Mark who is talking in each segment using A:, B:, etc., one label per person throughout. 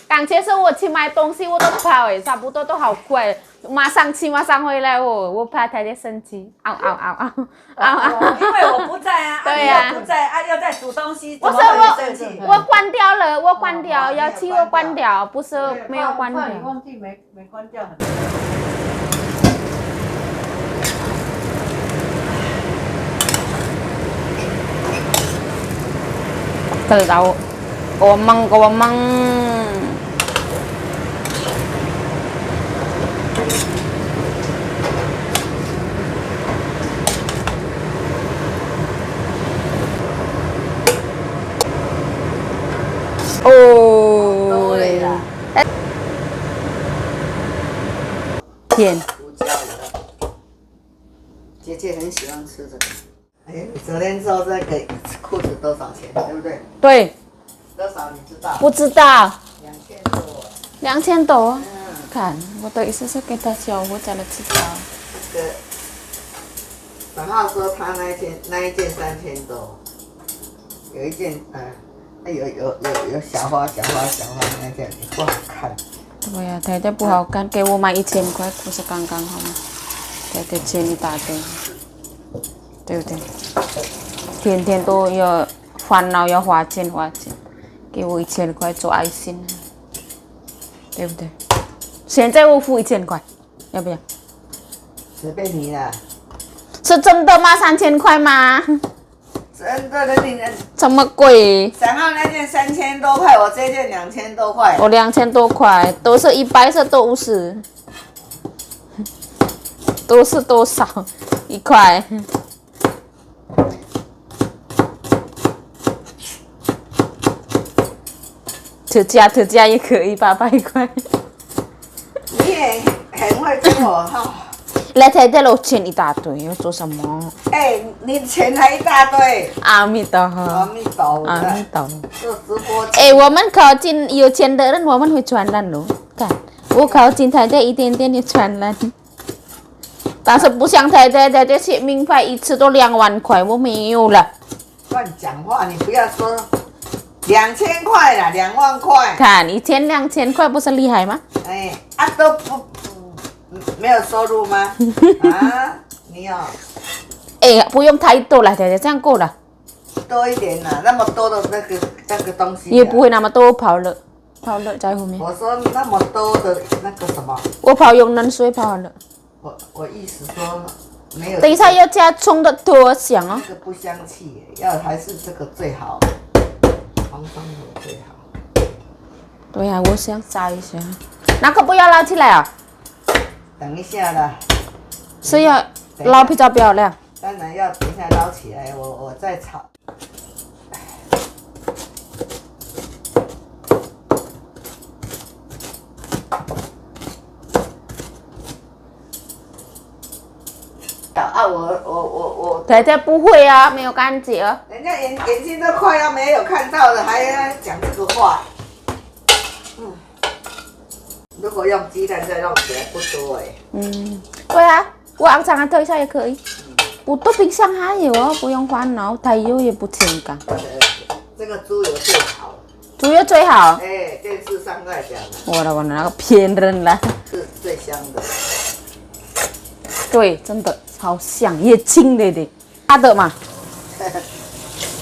A: 刚才是我去买东西，我都跑哎，差不多都好快，马上去马上回来我怕太太生气，
B: 因为我不在啊，
A: 对呀，
B: 不在啊，要在煮东西，
A: 不是我关掉了，我关掉，要去我关掉，不是没有关掉。
B: 你忘记没关掉。
A: Tahu tahu. Komang. Oh.
B: 对了。
A: 甜。
B: 姐姐很喜欢吃这个。哎，你昨天说这个裤子多少钱，对不对？
A: 对。
B: 多少你知道？
A: 不知道。
B: 2000多。
A: 2000多。看，我都一次是给他教，我才能知道。
B: 这个，然后说他那一件3000多，有一件有小花那件不好看。
A: 对呀，太太不好看，给我买1000块，不是刚刚好吗？太太欠一大堆，对不对？天天都要烦恼要花钱，给我1000块做爱心，对不对？现在我付1000块，要不要？
B: 随便你啦。
A: 是真的吗？3000块吗？
B: 真的你
A: 这么贵？
B: 然后那件3000多块，我这件2000多块。
A: 我2000多块，都是100是都是，都是多少？1块。特价也可以800块。
B: 你也很会跟我哈。
A: 来太太了，我钱一大堆，要做什么？
B: 哎，你钱还一大堆。
A: 阿弥陀佛。
B: 阿弥陀佛。
A: 阿弥陀佛。
B: 做直播。
A: 哎，我们靠近有钱的人，我们会传染咯。看，我靠近太太一点点就传染。但是不像太太写名牌一次都2万块，我没有了。
B: 乱讲话，你不要说2000块啦，2万块。
A: 看一天2000块，不是厉害吗？
B: 哎，都不没有收入吗？啊，你有？
A: 哎，不用太多了，太太这样够了。
B: 多一点啦，那么多的那个东西。
A: 也不会那么多，跑了在后面。
B: 我说那么多的那个什么。
A: 我跑用冷水跑了。
B: 我意思说没有。
A: 等一下要加葱的多香哦。
B: 这个不香气，还是这个最好，黄松乳最好。
A: 对呀，我想炸一下。那个不要捞起来啊？
B: 等一下啦。
A: 是要捞比较漂亮。
B: 当然要等一下捞起来，我再炒。啊，我
A: 太太不会啊，没有感觉。
B: 人家眼睛都快要没有看到了，还要讲这个话。如果用鸡蛋再弄起来不多哎。
A: 对啊，我熬上推一下也可以。不都冰箱还有哦，不用烦恼，太油也不清干。
B: 这个猪油最好。
A: 猪油最好。
B: 哎，电视上在讲的。
A: 我的那个骗人了。
B: 是最香的。
A: 对，真的超香，也轻的的，假的嘛。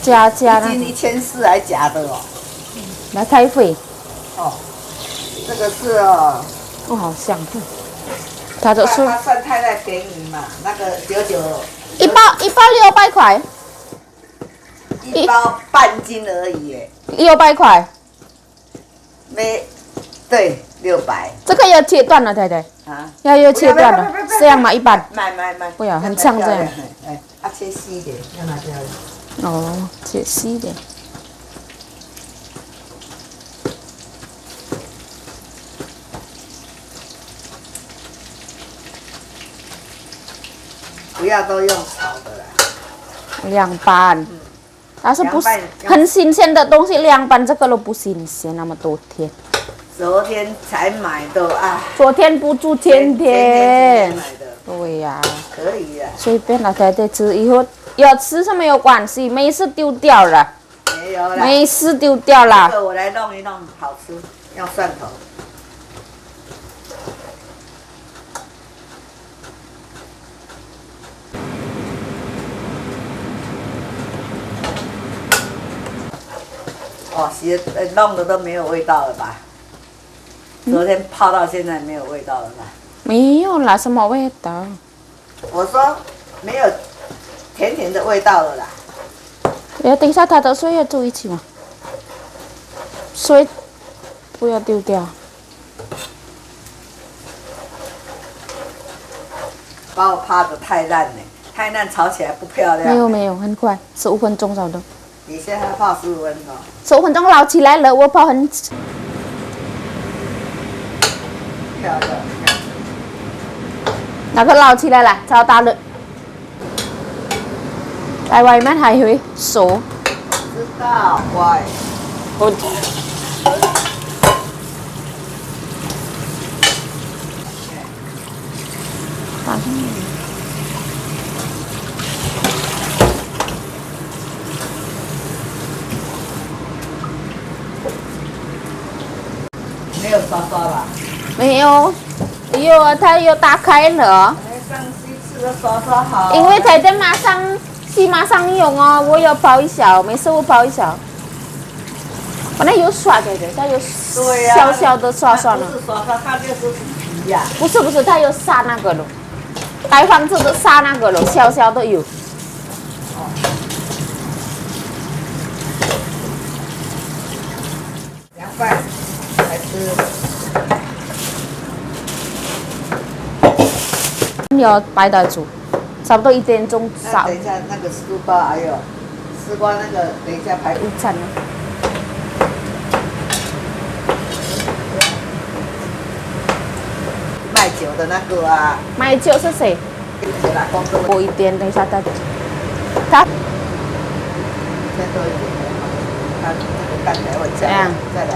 A: 加那。
B: 一斤1400还假的哦。
A: 来开会。
B: 哦。这个是哦。
A: 哦，好香的。它就是
B: 它算太便宜嘛，那个99。
A: 一包600块。
B: 一包半斤而已耶。
A: 600块。
B: 对，600。
A: 这个要切断了，太太。啊。要切断了，这样嘛一般。
B: 买。
A: 不要，很像这样。
B: 哎，切细一点，要拿掉了。
A: 哦，切细一点。
B: 不要都用炒的啦。
A: 凉拌。但是不是很新鲜的东西，凉拌这个都不新鲜，那么多天。
B: 昨天才买的啊。
A: 昨天不煮，天天。对呀。
B: 可以啊。
A: 随便啦，太太吃，以后要吃是没有关系，没事丢掉了。
B: 没丢了。
A: 没事，丢掉
B: 这
A: 啦。
B: 个我来弄一弄，好吃，要蒜头。哦，弄的都没有味道了吧？昨天泡到现在没有味道了吧？
A: 没有啦，什么味道？
B: 我说没有甜甜的味道了啦。
A: 等一下它的水要煮一起嘛，水不要丢掉。
B: 把我趴的太烂了，太烂炒起来不漂亮。
A: 没有，很快，15分钟差不多。
B: 你现在泡15分钟。
A: 15分钟捞起来了，我泡很。
B: 漂亮。
A: 那个捞起来了，炒大了。大胃咩係佢數？
B: 知道，喂。
A: 我打上
B: 没有刷刷吧？
A: 没有，有啊，它有打开了。
B: 上西吃的刷刷好。
A: 因为它在马上用哦，我要泡一下，没事我泡一下。本来有刷的，它有小小的刷刷了。
B: 不是刷刷，它就是皮呀。
A: 不是，它有撒那个了，盖房子的撒那个了，小小的有。
B: 凉饭来吃。
A: 要8点煮，差不多1点钟
B: 那等一下那个丝瓜还有丝瓜那个，等一下排骨
A: 午餐了。
B: 卖酒的那个啊。
A: 买酒是谁？多一点，等一下再。他
B: 再多一点，它那个干才会加。再来。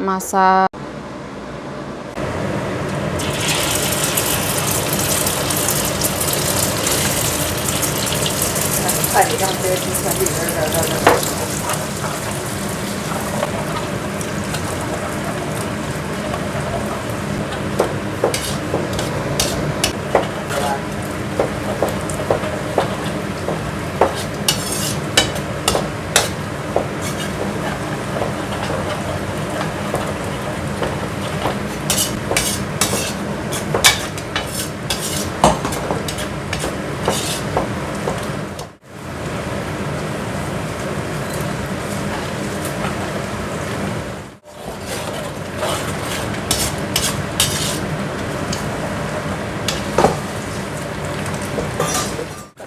A: masak.
B: 快点让这些冰箱里热。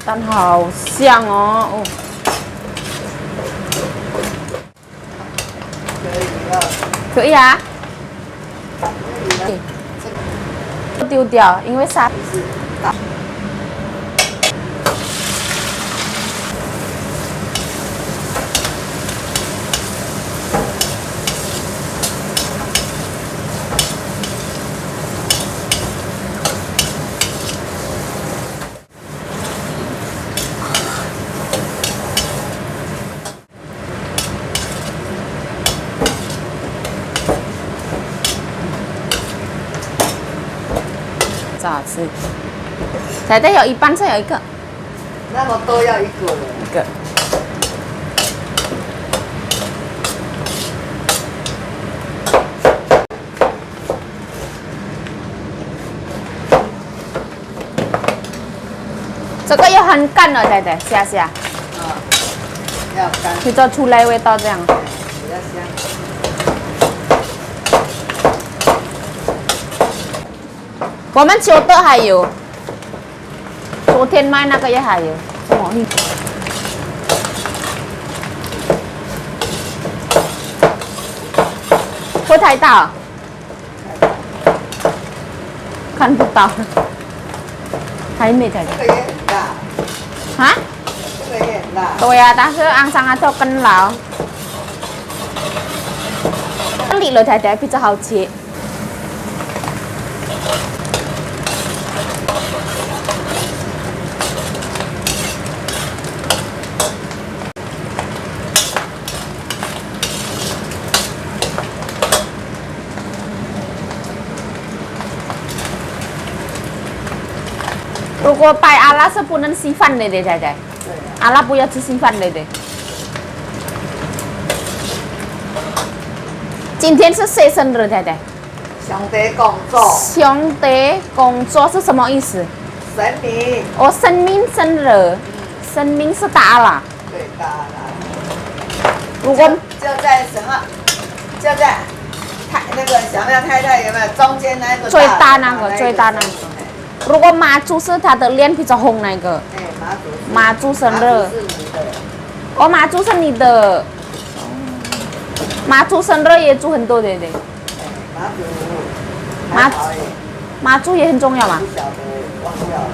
A: 蛋好香哦！可以啊。丢掉，因为沙。咋吃？才得有一半才有一个。
B: 那么多要一个人。
A: 一个。这个要很干了，仔仔，下下。
B: 要干。
A: 去做出来味道这样。
B: 比较香。
A: 我们旧的还有，昨天卖那个也还有，什么你？会太大，看不到，还没太大。
B: 这个也很大。
A: 哈？
B: 这个也很大。
A: 对呀，但是ăn sang cho cân lão. Ăn đi lời thái thái pizza hào chế. 果拜阿拉是不能稀饭的，仔仔。
B: 对啊。
A: 阿拉不要吃稀饭的。今天是谁生日，仔仔？
B: 兄弟共作。
A: 兄弟工作是什么意思？
B: 神明。
A: 哦，神明生日。神明是大啦。
B: 对，大啦。
A: 如果
B: 就在什么？就在那个小庙太太有没有中间那个
A: 最大那个最大那个？如果妈祖是他的脸比较红那个。
B: 哎，
A: 妈祖生日。
B: 妈祖是你的。
A: 哦，妈祖是你的。妈祖生日也煮很多的。妈祖也很重要嘛。
B: 不晓得，忘掉了。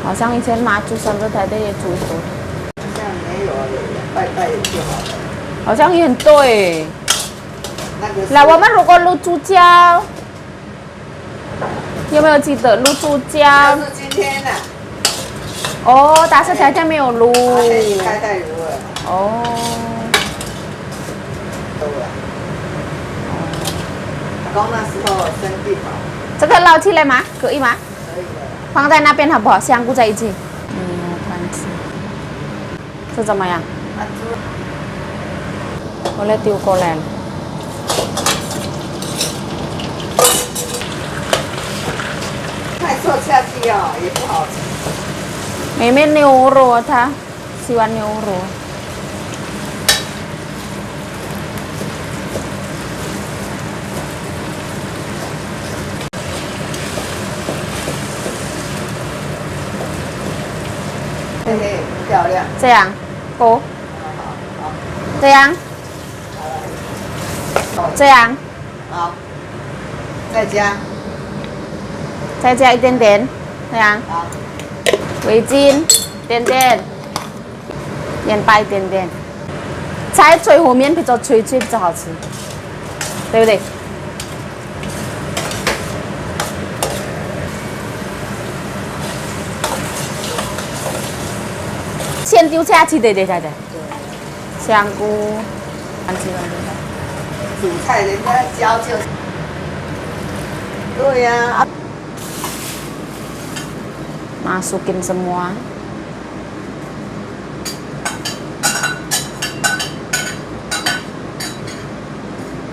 A: 好像以前妈祖生日台的也煮一煮。
B: 好像没有了，拜拜就好了。
A: 好像也很多哎。来，我们如果卤猪脚，有没有记得卤猪脚？
B: 就是今天的。
A: 哦，但是太太没有卤。
B: 太太卤了。
A: 哦。
B: 阿公那时候生病嘛。
A: 这个捞起来吗？可以吗？
B: 可以的。
A: 放在那边好不好？香菇在一起。团子。是怎么样？我来丢过来了。
B: 太臭下去哦，也不好吃。
A: 妹妹牛肉她喜欢牛肉。
B: 嘿嘿，漂亮。
A: 这样，勾。这样。这样。
B: 好。再加。
A: 再加一点点，这样。
B: 好。
A: 味精，点点。盐巴一点点。菜最后面比较脆脆，比较好吃，对不对？先丢下去，对，仔仔。香菇，
B: 煮菜人家教就。对呀。
A: Masukin semua.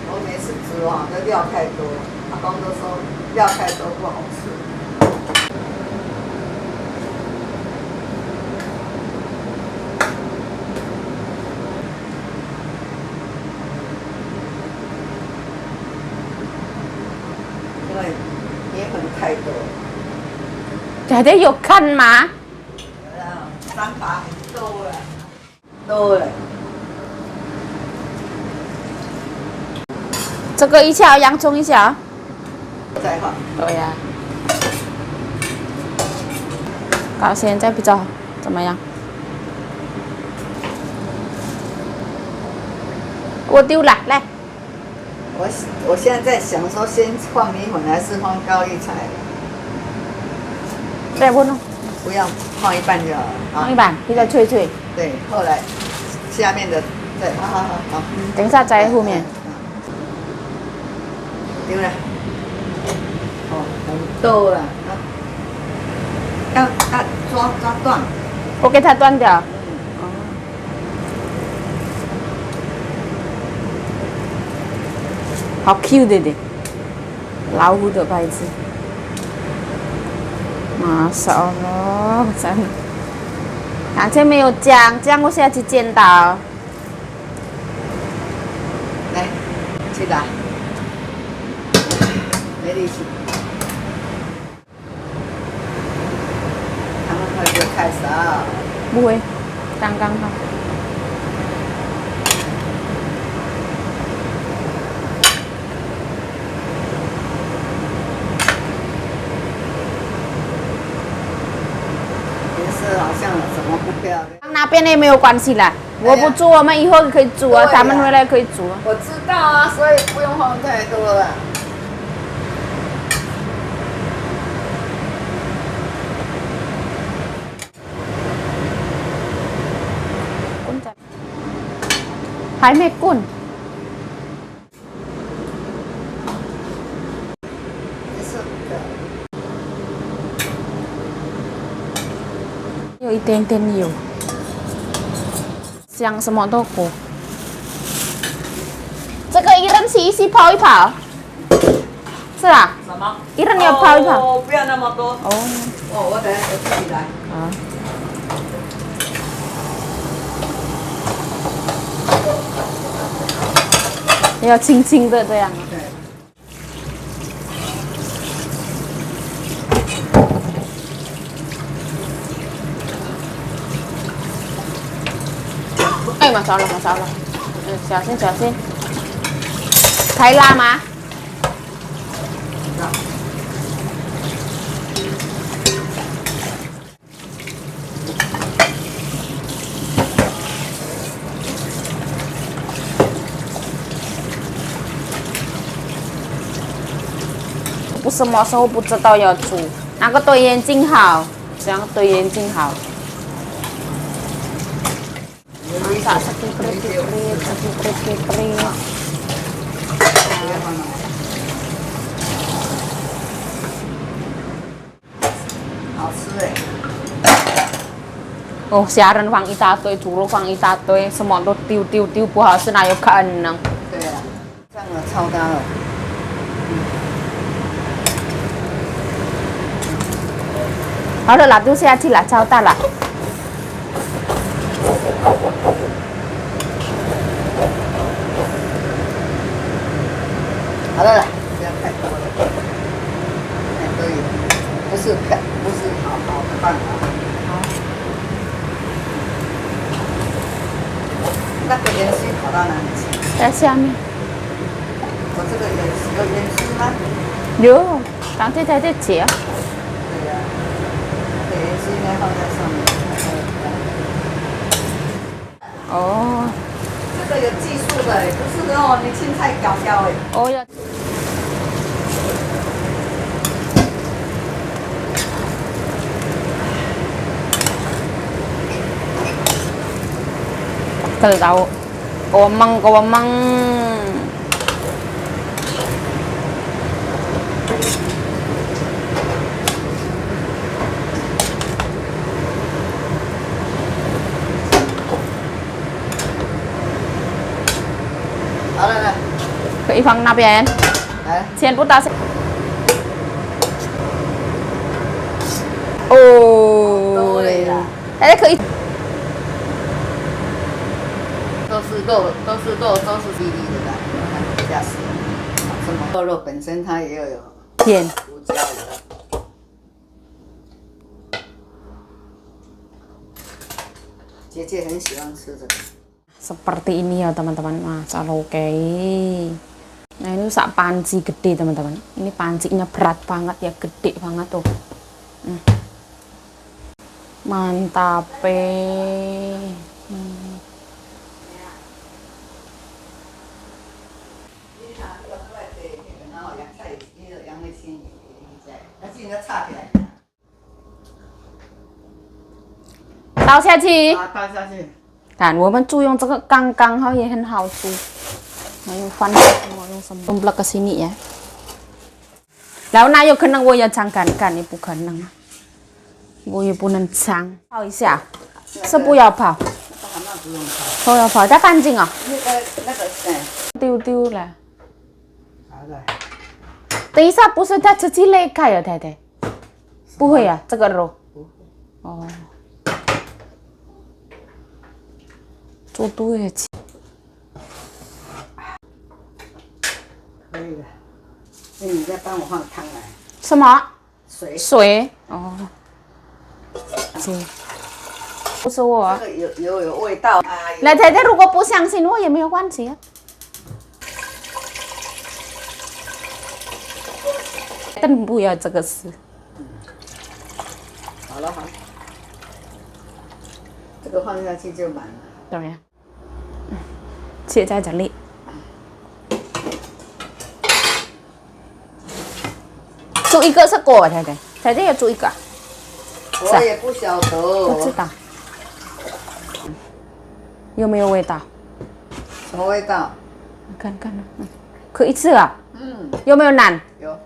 B: 我每次煮啊，都料太多，阿公都说料太多不好吃。因为米粉太多。
A: 仔仔有看吗？3
B: 把很多了，多了。
A: 这个一小，洋葱一小。
B: 再放。
A: 对呀。搞现在比较怎么样？我丢了，来。
B: 我现在在想说，先放米粉还是放高丽菜？
A: 再不弄，
B: 不要放一半就好了。
A: 放一半，比较脆脆。
B: 对，后来下面的对，好。
A: 等一下在后面。
B: 丢了。哦，很多了。要抓断。
A: 我给它断掉。好 Q 的，老虎的牌子。Masya Allah， 真的。而且没有姜，姜我下去煎到。
B: 来，去打。没力气。他们会不会太少？
A: 不会，刚刚好。
B: 好像怎么不漂亮？
A: 那边也没有关系啦，我不煮，我们以后可以煮啊，他们回来可以煮啊。
B: 我知道啊，所以不用放太多了。
A: 还没滚。一点点油，像什么都裹。这个一人洗一洗，泡一泡，是啊。
B: 什么？
A: 一人要泡一泡。
B: 哦，不要那么多。
A: 哦。
B: 哦，我等下我自己来。
A: 啊。要轻轻的这样。
B: 对。
A: 哎，马烧了，马烧了。小心小心。太辣吗？不什么时候不知道要煮，拿个对眼镜好，这样对眼镜好。masak sedikit.
B: 好吃哎！
A: 哦，虾仁放一大堆，猪肉放一大堆，什么都丢，不好吃哪有可能？
B: 对啊，这样的超大了。
A: 好了啦，丢下去了，超大了。
B: 好了啦，不要太多了，太多油，不是好的办法。
A: 好。
B: 那个盐水跑到哪里去？
A: 在下面。
B: 我这个有盐水吗？
A: 有，刚才在这切。
B: 对呀，那个盐水应该放在上面。
A: 哦。
B: 这个有技术的，不是哦，你青菜挑挑哎。
A: 哦要。Kalau tahu, kawamang. Ke Ifang nap ya, En? Sian putas. Oh. Ada ke
B: 都是肉，都是粒粒的啦，比较咸。什么肉本身它也有
A: 甜
B: 胡椒油。姐姐很喜欢吃这个。
A: Seperti ini ya teman-teman, masak oke. Nah ini sak panci gede teman-teman. Ini pancinya berat banget ya, gede banget tuh. Mantap. 倒下去。
B: 倒下去。
A: 看，我们就用这个刚刚好，也很好煮。用饭什么用什么？Tumplek ke sini ya. Lalu那有可能我要尝看看，也不可能，我也不能尝。泡一下，是不要泡。不要泡，再干净啊。
B: 那个，
A: 丢了。
B: 好的。
A: 等一下，不是它自己裂开呀，太太？不会啊，这个肉。哦。 做多一些，
B: 可以了。那你再帮我放汤来。
A: 什么？
B: 水。
A: 水。哦。行。不是我。
B: 这个有味道。
A: 来，太太，如果不相信我也没有关系啊。但不要这个事。
B: 好了。这个放下去就满了。
A: 对呀，切在这里。煮一个是够啊，太太，太太要煮一个。
B: 我也不晓得。
A: 不知道。有没有味道？
B: 什么味道？
A: 看看，可以吃啊。有没有难？
B: 有。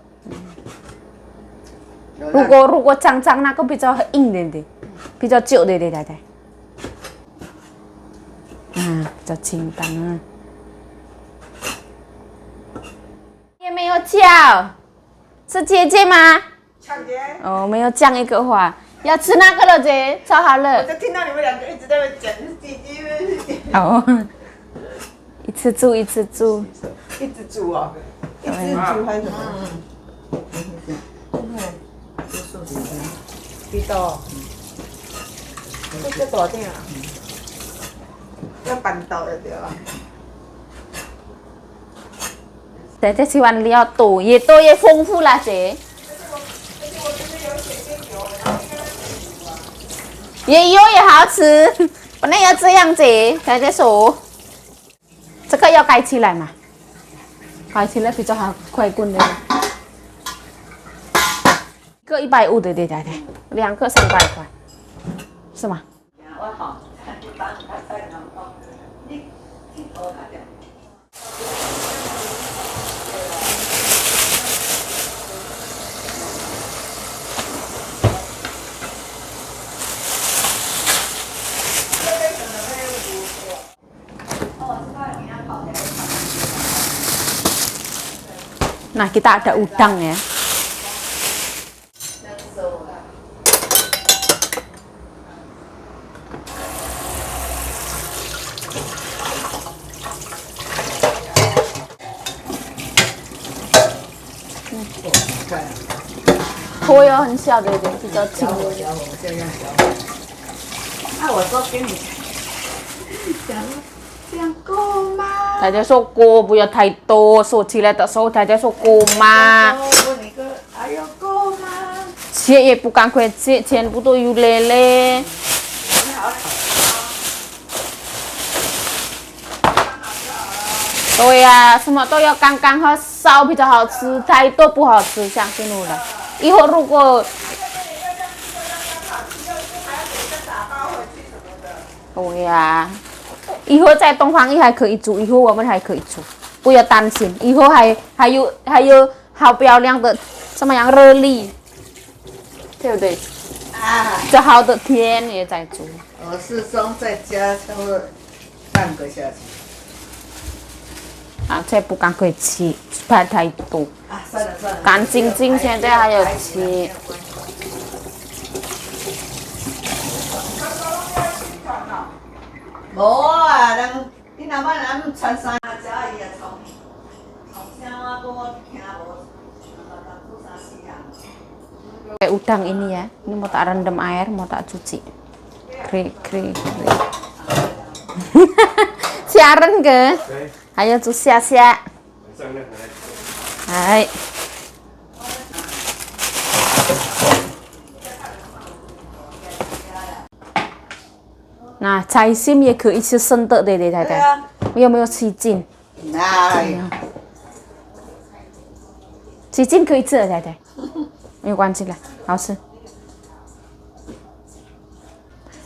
A: 如果脏脏那个比较硬一点的。比较久，对，比较清淡啊。也没有叫，是姐姐吗？
B: 抢劫！
A: 哦，没有讲一个话，要吃那个了，姐，炒好了。
B: 我就听到你们两个一直在那边讲，姐姐。
A: 哦，一次煮，一次煮。
B: 一直煮啊，一直煮还是什么？知道。这大点啊，要板豆就对了。
A: 姐姐喜欢料多，越多越丰富啦，姐。也有也好吃，本来要这样姐，姐姐说，这个要盖起来嘛，盖起来比较好，快滚的。一个150的，对，两个300块，是吗？Nah, kita ada udang ya.火要很小的一点，比较轻。
B: 我说给你讲，这样够吗？
A: 大家说够，不要太多，说起来的时候大家说够吗？
B: 问你个，还要够吗？
A: 切也不赶快切，全部都有累累。对呀、什么都要刚刚好烧比较好吃，太多不好吃，相信我了。以后如果对呀、以后在东方一还可以煮，以后我们还可以煮，不要担心，以后还有好漂亮的什么样热力，对不对？
B: 啊，
A: 这好的天也在煮。
B: 我是说再加差不多半个小时。
A: 啊，这不赶快切，拍太多。
B: 啊，算了算了。
A: 干净净，现在还有切。
B: 无啊，你若要咱穿衫，只伊啊从啥啊多听无，Kayak
A: udang ini ya, ini mau tak rendam air, mau tak cuci. Krik, krik, krik. Siaran ke? Ayo tuh sia-sia. Hai. Nah, chai sim 也可以吃生的，对对对对。有没有起劲？
B: 哎，
A: 起劲可以吃的，对对。没有关系啦，好吃。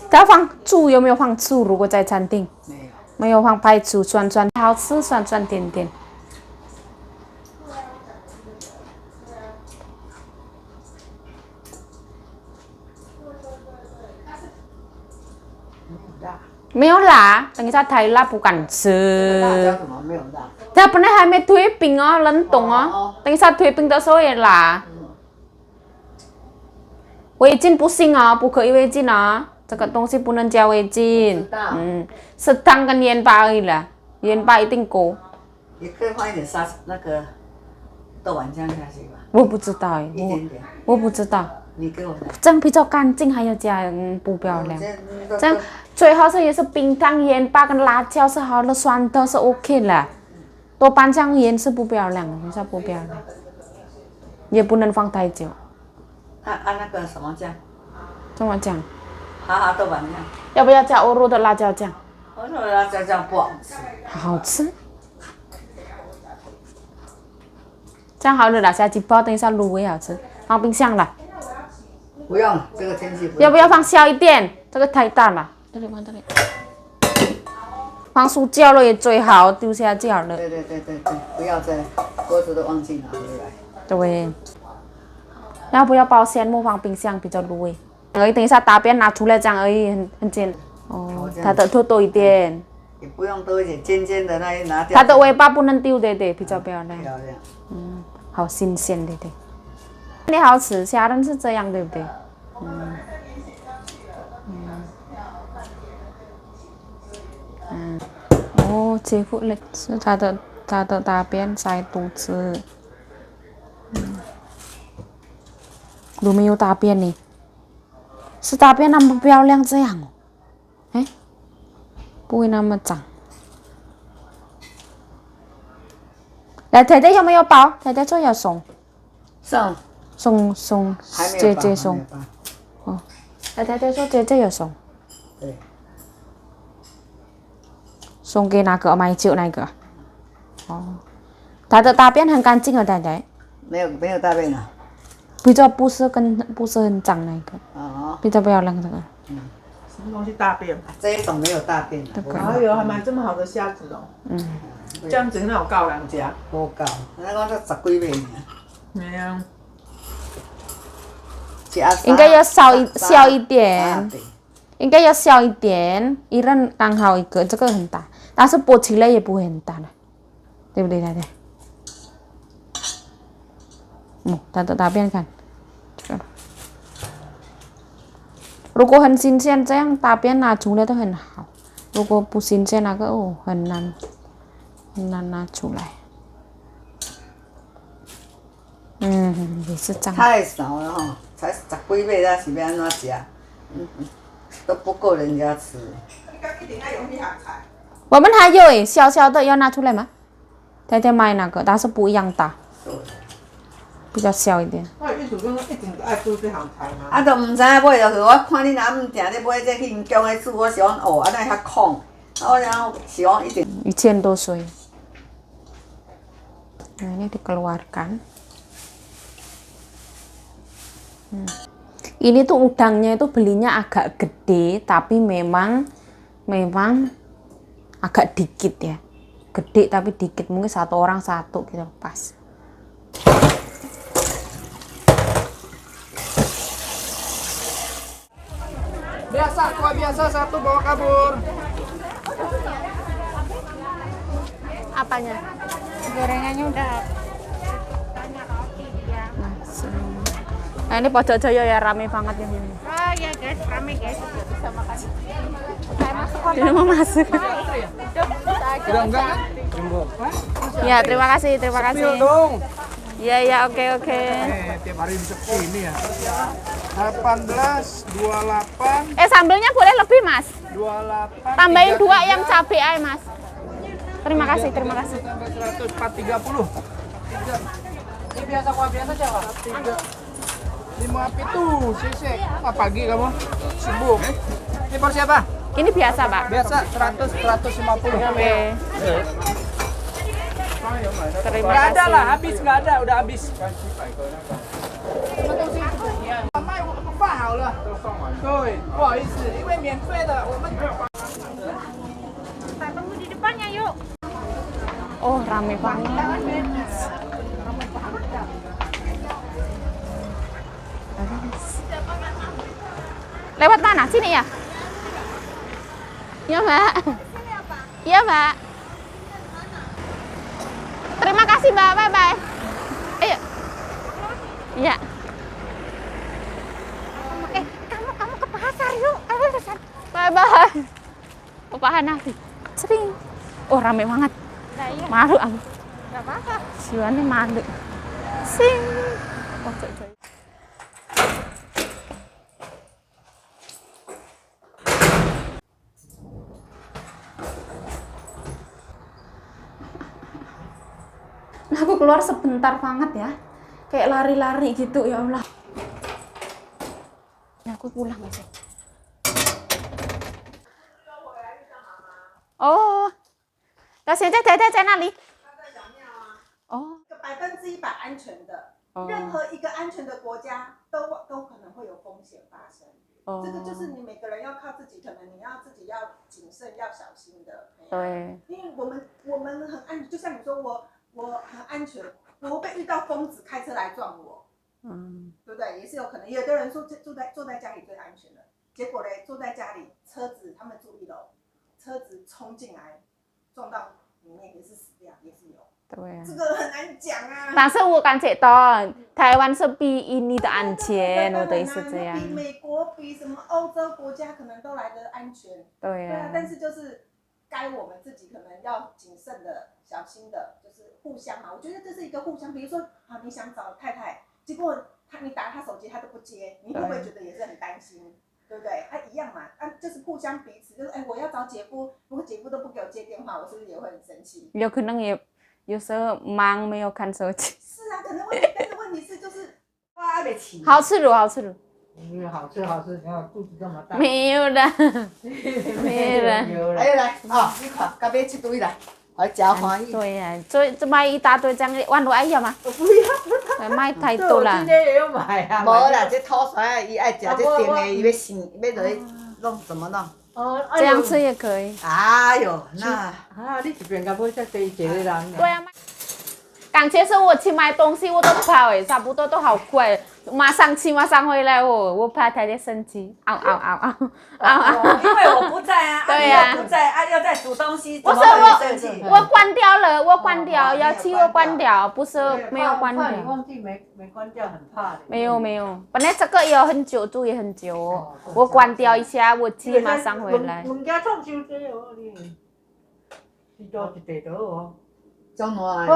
A: 要放醋有没有放醋？如果在餐厅
B: 没有。
A: 没有放白醋，酸酸好吃，酸酸甜甜。没有辣，等一下太辣不敢吃。
B: 辣椒怎么没有辣？
A: 它本来还没退冰哦，冷冻哦。等一下退冰的时候也辣。味精不行啊，不可以味精啊，这个东西不能加味精。是糖跟盐巴而已啦，盐巴一定够。
B: 也可以放一点那个豆瓣酱下去吧。
A: 我不知道哎，
B: 一点点。
A: 我不知道。
B: 你给我的。
A: 这样比较干净，还要加不漂亮。这样最好是也是冰糖、盐巴跟辣椒是好的，酸的是 OK 了。豆瓣酱盐是不漂亮，等一下不漂亮，也不能放太久。
B: 那个什么酱？
A: 怎么讲？
B: 哈哈豆瓣酱。
A: 要不要加欧罗的辣椒酱？
B: 欧罗的辣椒酱不好吃。
A: 好吃。这样好了啦，下几包，等一下卤也好吃，放冰箱了。
B: 不用，这个天气不用。
A: 要不要放小一点？这个太大了。这里放这里。放塑胶了也最好，丢下就好了。
B: 对，不要再锅子都忘记拿回来。
A: 对。要不要保鲜膜放冰箱比较卤味？而已，等一下大便拿出来这样而已，很简单。哦，它的头多一点。
B: 也不用多一点，尖尖的那一拿掉。
A: 它的尾巴不能丢，对对，比较漂亮。
B: 漂亮。
A: 嗯，好新鲜，对对。你好吃，虾仁是这样，对不对？哦，姐夫嘞，是他的大便塞肚子。有没有大便呢？是大便那么漂亮这样哦？哎，不会那么脏。来，姐姐有没有包？姐姐说要送。送，姐姐送。哦，来，姐姐说姐姐要送。
B: 对。
A: 送给哪个？买酒那个。哦，他的大便很干净啊，姐姐。
B: 没有大便啊。
A: 比较不是很脏那个。
B: 哦。
A: 比较漂亮这个。
C: 什么东西大便？
B: 这一种没有大便的。
C: 哎呦，还买这么好的虾子哦。这样子很好告人家。
B: 不告，那个才10几尾呢。
C: 没啊。
A: 应该要小一点。应该要小一点，一人刚好一个，这个很大，但是剥起来也不会很大了，对不对，大家？它的大便看，这个，如果很新鲜，这样大便拿出来都很好。如果不新鲜，那个很难拿出来。也是这样。
B: 太少了哈，才10几尾，那是要安怎吃？都不够人家吃。
A: 我们还有诶，小小的要拿出来吗？太太买那个，但是不一样大，比较小一点。
C: 我意思讲，一定爱煮这行菜吗？
B: 啊，都唔知影买，就是我看你若唔定咧买这去江的煮，我喜欢学，安尼较空。我然后喜欢一点。
A: 1000多岁。Nah, ini dikeluarkan. Ini tuh udangnya itu belinya agak gede, tapi memang agak dikit ya. Gede tapi dikit, mungkin satu orang satu gitu pas.
C: Biasa, kuah biasa satu bawa kabur.
A: Apanya?
D: Gorengannya udah
A: Nah, ini Pojok Jaya ya, rame banget ini.
D: oh ya guys, rame guys. Bisa makan.
A: Ini mau masuk.
C: Udah enggak kan?
A: Ya, terima kasih.
C: Spill dong.
A: Iya, oke.
C: Tiap hari bisa ini ya. 18, 28,
A: Sambelnya boleh lebih, Mas.
C: 28.
A: Tambahin 2 yang cabai aja, Mas. Terima kasih.
C: 100, 430. Ini biasa kuah biasa Jawa. 5 api tuh, sisik. Pagi kamu sibuk. Ini porsi apa?
A: Ini biasa, Pak.
C: Biasa 100, 150.
A: Oke. Terima
C: Nggak ada
A: kasih.
C: lah, habis nggak ada, udah habis. Mai 我放好了。对，不好意思，因为免费的，我们。
D: Kita tunggu di depannya yuk.
A: Oh, rame banget. Lewat mana? Sini ya? Iya, Mbak. Iya, Mbak. Terima kasih, Mbak. Bye-bye. Ayo. Iya.
D: Kamu ke pasar yuk. Ayo pesan.
A: Bye-bye. Bapak Hanafi. Sering. Oh, rame banget.
D: Nah, iya.
A: Malu aku.
D: Gak apa-apa.
A: Siwannya malu. Sing. Pojok Jaya. Nah, aku keluar sebentar banget ya. Kayak lari-lari gitu, ya Allah. Nah, aku pulang aja. Oh. 那现在在哪里？哦。
E: 100%安全的，任何一个安全的国家都可能会有风险发生。这个就是你每个人要靠自己，可能你要自己要谨慎、要小心的。
A: 对。
E: 因为我们很安全，就像你说我很安全，我会被遇到疯子开车来撞我，对不对？对？也是有可能。有的人说坐在家里最安全的，结果嘞，坐在家里，车子他们住1楼，车子冲进来撞到里面也是死掉，也是有。
A: 对啊。
E: 这个很难讲啊。
A: 但是我感觉到台湾是比印尼的安全，我的意思这样。
E: 比美国、比什么欧洲国家可能都来得安全。
A: 对啊。
E: 但是就是该我们自己可能要谨慎的、小心的，就是互相嘛。我觉得这是一个互相。比如说，好，你想找太太，结果你打他手机他都不接，你会不会觉得也是很担心？对不对？一样嘛，就是互相彼此，就是我要找姐夫，如果姐夫都不给我接电话，我是不是也会很生气？
A: 有可能也有时候忙没有看手机。
E: 是啊，可能会，但是问题是就是
B: 哇，没吃。
A: 好吃卤，好吃卤。
C: 好吃好吃，你看肚子这么大。
A: 没有的，没有的。
B: 哎来，你看，隔壁这堆来，我加欢喜。
A: 对呀，这买一大堆这样，万多爱要吗？
B: 不要。
A: 买太多了。
C: 今天也有买啊。
B: 无啦，这土酸伊爱食这甜的，伊要生，要落去弄怎么弄？
A: 这样吃也可以。
B: 哎呦，那
C: 啊，你这边该不会再堆一个人？
A: 对啊，感觉是我去买东西我都怕哎，差不多都好贵，马上去马上回来哦，我怕太太生气，嗷嗷嗷嗷嗷。
B: 因为我不在啊，
A: 对呀，
B: 不在啊，又在煮东西，
A: 不是我关掉了，我关掉，要去我关掉，不是没有关掉。
C: 怕你忘记没关掉，很怕的。
A: 没有没有，本来这个也很久，煮也很久哦，我关掉一下，我去马上回来。
C: 人家创修这哦，你多一袋多哦。
B: 中暖。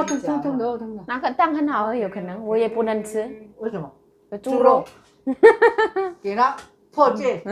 C: 蒸的。
A: 那个蛋很好喝，有可能我也不能吃。
C: 为什么？
A: 有猪肉。
C: 给他破戒。